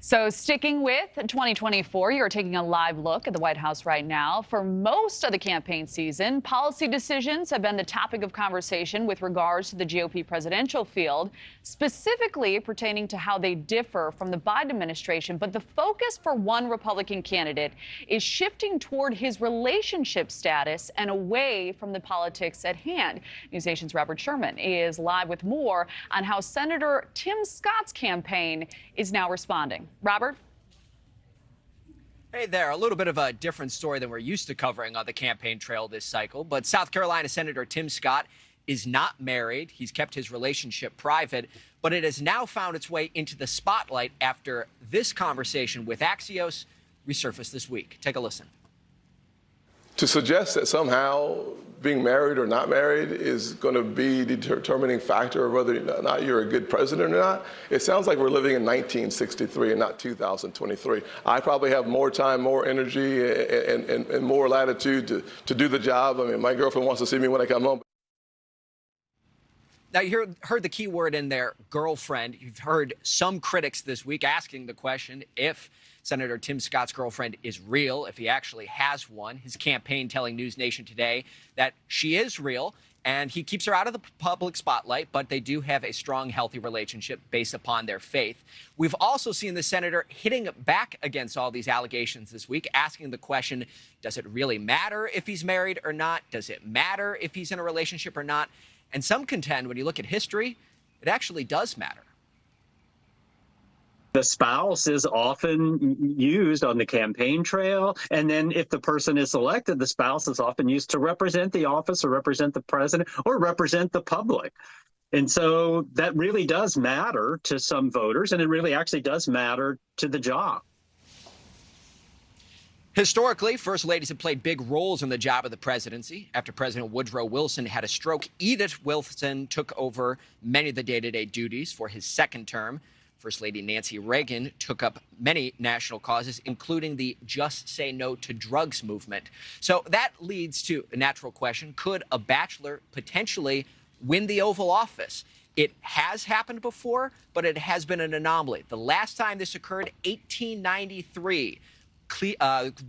So sticking with 2024, you're taking a live look at the White House right now. For most of the campaign season, policy decisions have been the topic of conversation with regards to the GOP presidential field, specifically pertaining to how they differ from the Biden administration. But the focus for one Republican candidate is shifting toward his relationship status and away from the politics at hand. NewsNation's Robert Sherman is live with more on how Senator Tim Scott's campaign is now responding. Robert? Hey there, a little bit of a different story than we're used to covering on the campaign trail this cycle, but South Carolina Senator Tim Scott is not married. He's kept his relationship private, but it has now found its way into the spotlight after this conversation with Axios resurfaced this week. Take a listen. To suggest that somehow being married or not married is going to be the determining factor of whether or not you're a good president or not, it sounds like we're living in 1963 and not 2023. I probably have more time, more energy, and more latitude to do the job. I mean, my girlfriend wants to see me when I come home. Now, you heard the key word in there, girlfriend. You've heard some critics this week asking the question if Senator Tim Scott's girlfriend is real, if he actually has one. His campaign telling NewsNation today that she is real, and he keeps her out of the public spotlight, but they do have a strong, healthy relationship based upon their faith. We've also seen the senator hitting back against all these allegations this week, asking the question, does it really matter if he's married or not? Does it matter if he's in a relationship or not? And some contend, when you look at history, it actually does matter. The spouse is often used on the campaign trail. And then if the person is elected, the spouse is often used to represent the office or represent the president or represent the public. And so that really does matter to some voters, and it really actually does matter to the job. Historically, first ladies have played big roles in the job of the presidency. After President Woodrow Wilson had a stroke, Edith Wilson took over many of the day-to-day duties for his second term. First Lady Nancy Reagan took up many national causes, including the Just Say No to Drugs movement. So that leads to a natural question. Could a bachelor potentially win the Oval Office? It has happened before, but it has been an anomaly. The last time this occurred, 1893.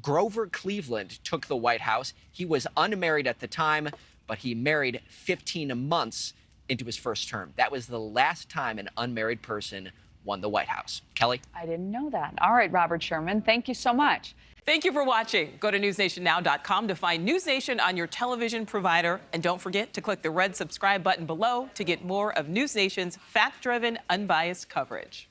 Grover Cleveland took the White House. He was unmarried at the time, but he married 15 months into his first term. That was the last time an unmarried person won the White House. Kelly? I didn't know that. All right, Robert Sherman, thank you so much. Thank you for watching. Go to newsnationnow.com to find NewsNation on your television provider. And don't forget to click the red subscribe button below to get more of NewsNation's fact-driven, unbiased coverage.